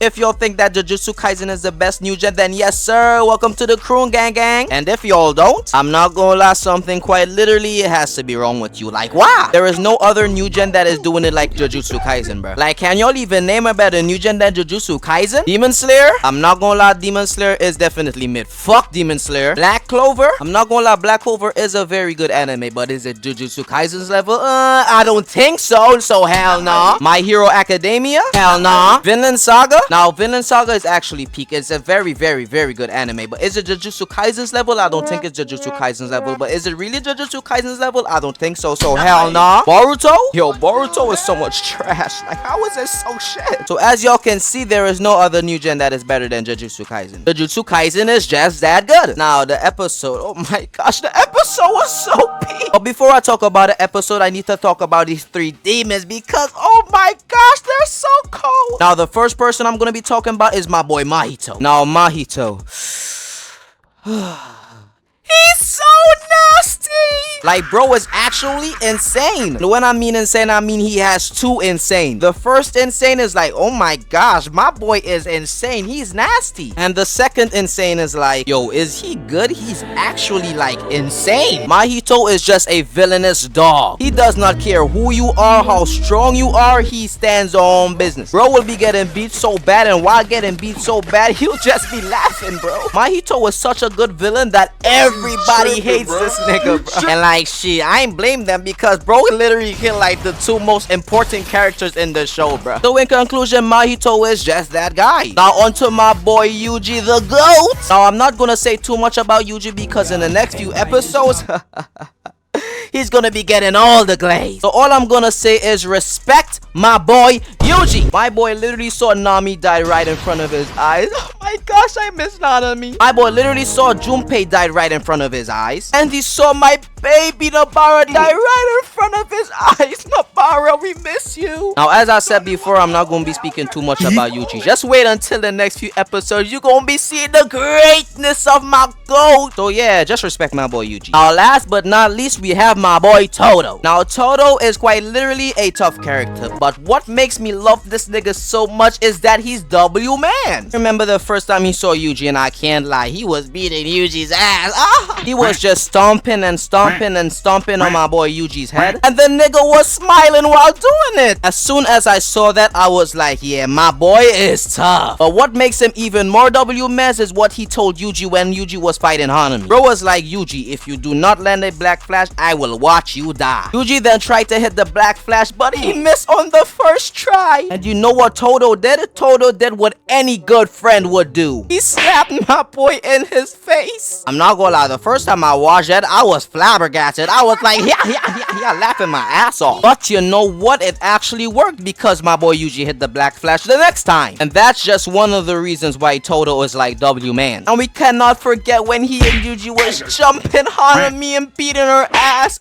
If y'all think that Jujutsu Kaisen is the best new gen, then yes sir, welcome to the crew gang gang. And if y'all don't, I'm not gonna lie, something quite literally has to be wrong with you. Like wow, there is no other new gen that is doing it like Jujutsu Kaisen, bro. Like can y'all even name a better new gen than Jujutsu Kaisen? Demon Slayer? I'm not gonna lie, Demon Slayer is definitely mid. Fuck Demon Slayer. Black Clover? I'm not gonna lie, Black Clover is a very good anime, but is it Jujutsu Kaisen's level? I don't think so, so hell nah. My Hero Academia? Hell nah. Vinland Saga? Now, Vinland Saga is actually peak. It's a very good anime. But is it Jujutsu Kaisen's level? I don't think it's Jujutsu Kaisen's level. But is it really Jujutsu Kaisen's level? I don't think so. So hell nah. Boruto? Yo, Boruto is so much trash. Like, how is it so shit? So as y'all can see, there is no other new gen that is better than Jujutsu Kaisen. Jujutsu Kaisen is just that good. Now, the episode. Oh my gosh, the episode was so peak. But before I talk about the episode, I need to talk about these 3 demons because, oh my gosh, they're so cold. Now, the first person I'm gonna be talking about is my boy Mahito. Now Mahito, he's so nasty. Like, bro is actually insane. When I mean insane, I mean he has 2 insane. The first insane is like, oh my gosh, my boy is insane. He's nasty. And the second insane is like, yo, is he good? He's actually like insane. Mahito is just a villainous dog. He does not care who you are, how strong you are. He stands on business. Bro will be getting beat so bad, and while getting beat so bad, he'll just be laughing, bro. Mahito is such a good villain that everybody hates this nigga, bro. And like, shit, I ain't blame them because bro literally killed like the 2 most important characters in the show, bro. So in conclusion, Mahito is just that guy. Now onto my boy Yuji the GOAT. Now I'm not gonna say too much about Yuji because in the next few episodes he's gonna be getting all the glaze. So all I'm gonna say is respect my boy Yuji. My boy literally saw Nami die right in front of his eyes. Oh my gosh, I miss Nanami. My boy literally saw Junpei die right in front of his eyes. And he saw my baby Nobara die right in front of his eyes. Nobara, we miss you. Now, as I said before, I'm not gonna be speaking too much about Yuji. Just wait until the next few episodes. You're gonna be seeing the greatness of my GOAT. So yeah, just respect my boy Yuji. Now, last but not least, we have my boy Todo. Now, Todo is quite literally a tough character, but what makes me love this nigga so much is that he's W man. Remember the first time he saw Yuji, and I can't lie, he was beating Yuji's ass. He was just stomping and stomping and stomping on my boy Yuji's head, and the nigga was smiling while doing it. As soon as I saw that, I was like, yeah, my boy is tough. But what makes him even more W man is what he told Yuji when Yuji was fighting Hanami. Bro was like, Yuji, if you do not land a black flash, I will watch you die. Yuji then tried to hit the black flash, but he missed on the first try. And you know what Todo did? Todo did what any good friend would do. He slapped my boy in his face. I'm not gonna lie, the first time I watched that, I was flabbergasted. I was like, yeah, laughing my ass off. But you know what? It actually worked because my boy Yuji hit the black flash the next time. And that's just one of the reasons why Todo is like W man. And we cannot forget when he and Yuji was jumping Hanami and beating her ass.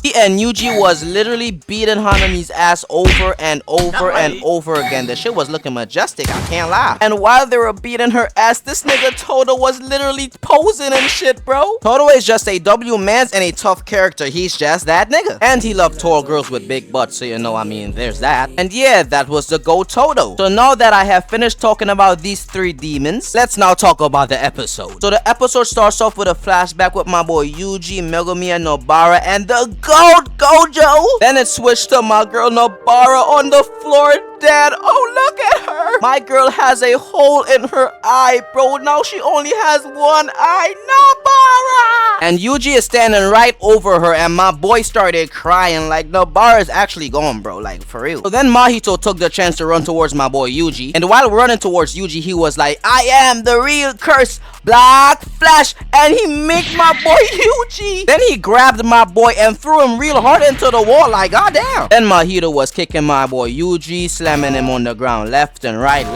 He and Yuji was literally beating Hanami's ass over and over and over again. The shit was looking majestic, I can't lie. And while they were beating her ass, this nigga Todo was literally posing and shit, bro. Todo is just a W man and a tough character. He's just that nigga. And he loved tall girls with big butts, so you know, I mean, there's that. And yeah, that was the GOAT Todo. So now that I have finished talking about these 3 demons, let's now talk about the episode. So the episode starts off with a flashback with my boy Yuji, Megumi, and Nobara, and the GOAT Gojo. Then it switched to my girl Nobara on the floor dead. Oh, look at her. My girl has a hole in her eye, bro. Now she only has 1 eye. Nobara! And Yuji is standing right over her, and my boy started crying. Like, Nobara is actually gone, bro. Like, for real. So then Mahito took the chance to run towards my boy Yuji. And while running towards Yuji, he was like, I am the real curse black flash. And he made my boy Yuji. Then he grabbed my boy and threw him real hard into the wall. Like, goddamn. Then Mahito was kicking my boy Yuji, slamming him on the ground left and right,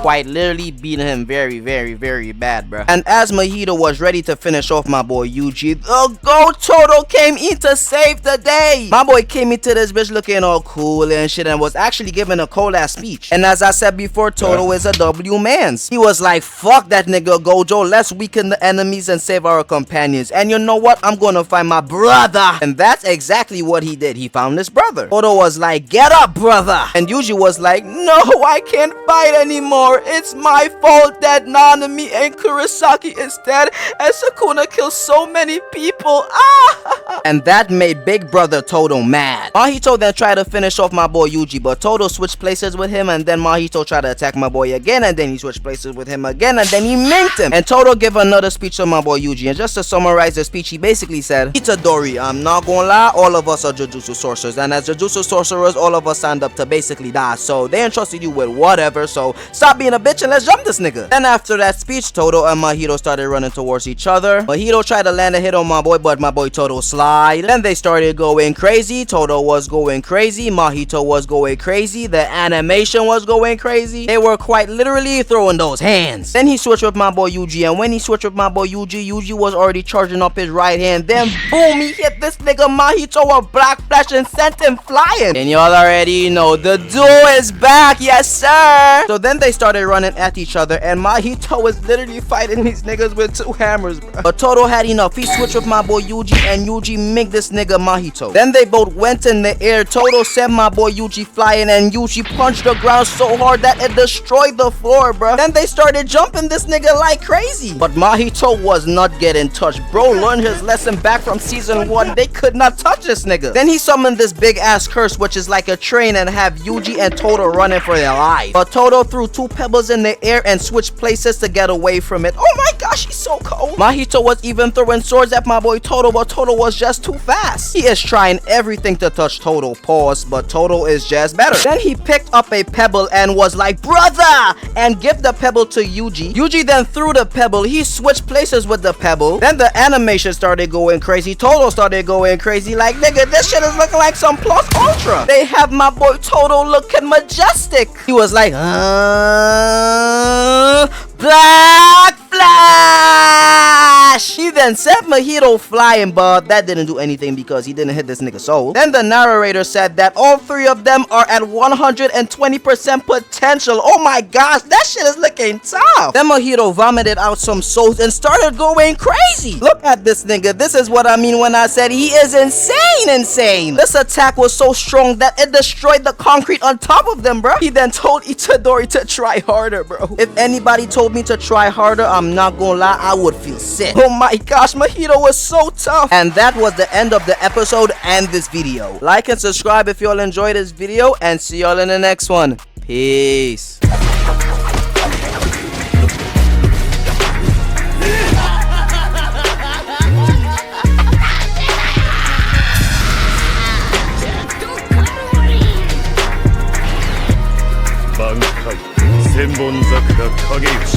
quite literally beating him very bad, bro. And as Mahito was ready to finish off my boy Yuji, the GOAT Todo came in to save the day. My boy came into this bitch looking all cool and shit and was actually giving a cold ass speech. And as I said before, Todo is a W mans. He was like, fuck that nigga Gojo, let's weaken the enemies and save our companions. And you know what? I'm gonna find my brother. And that's exactly what he did. He found his brother. Todo was like, get up, brother. And Yuji was like, no, I can't fight anymore. It's my fault that Nanami and Kurosaki is dead and Sukuna killed so many people. Ah! And that made big brother Todo mad. Mahito then tried to finish off my boy Yuji, but Todo switched places with him, and then Mahito tried to attack my boy again, and then he switched places with him again, and then he minked him. And Todo gave another speech to my boy Yuji, and just to summarize the speech, he basically said, Itadori, I'm not gonna lie, all of us are jujutsu sorcerers, and as jujutsu sorcerers, all of us signed up to basically die, so they entrusted you with whatever, so stop being a bitch and let's jump this nigga. Then after that speech, Todo and Mahito started running towards each other. Mahito tried to land a hit on my boy, but my boy Todo slide. Then they started going crazy. Todo was going crazy. Mahito was going crazy. The animation was going crazy. They were quite literally throwing those hands. Then he switched with my boy Yuji, and when he switched with my boy Yuji, Yuji was already charging up his right hand. Then boom, he hit this nigga Mahito a black flash and sent him flying. And y'all already know the duo is back, yes sir. So then they started running at each other, and Mahito was literally fighting these niggas with two hammers, bro. But Todo had enough. He switched with my boy Yuji, and Yuji minked this nigga Mahito. Then they both went in the air. Todo sent my boy Yuji flying, and Yuji punched the ground so hard that it destroyed the floor, bro. Then they started jumping this nigga like crazy. But Mahito was not getting touched. Bro learned his lesson back from season 1. They could not touch this nigga. Then he summoned this big ass curse, which is like a train, and have Yuji and Todo running for their life. But Todo threw 2 pebbles in the air and switched places to get away from it. Oh my gosh, he's so cold. Mahito was even throwing swords at my boy Todo, but Todo was just too fast. He is trying everything to touch Todo, pause, but Todo is just better. Then he picked up a pebble and was like, brother, and give the pebble to Yuji. Yuji then threw the pebble. He switched places with the pebble. Then the animation started going crazy. Todo started going crazy like, nigga, this shit is looking like some plus ultra. They have my boy Todo looking majestic. He was like, Black Flash! He then sent Mahito flying, but that didn't do anything because he didn't hit this nigga's soul. Then the narrator said that all 3 of them are at 120% potential. Oh my gosh, that shit is looking tough. Then Mahito vomited out some souls and started going crazy. Look at this nigga. This is what I mean when I said he is insane. This attack was so strong that it destroyed the concrete on top of them, bro. He then told Itadori to try harder, bro. If anybody told me to try harder, I'm not gonna lie, I would feel sick. Oh my gosh, Mahito was so tough. And that was the end of the episode and this video. Like and subscribe if y'all enjoyed this video, and see y'all in the next one. Peace. Bankai, 千本桜影吉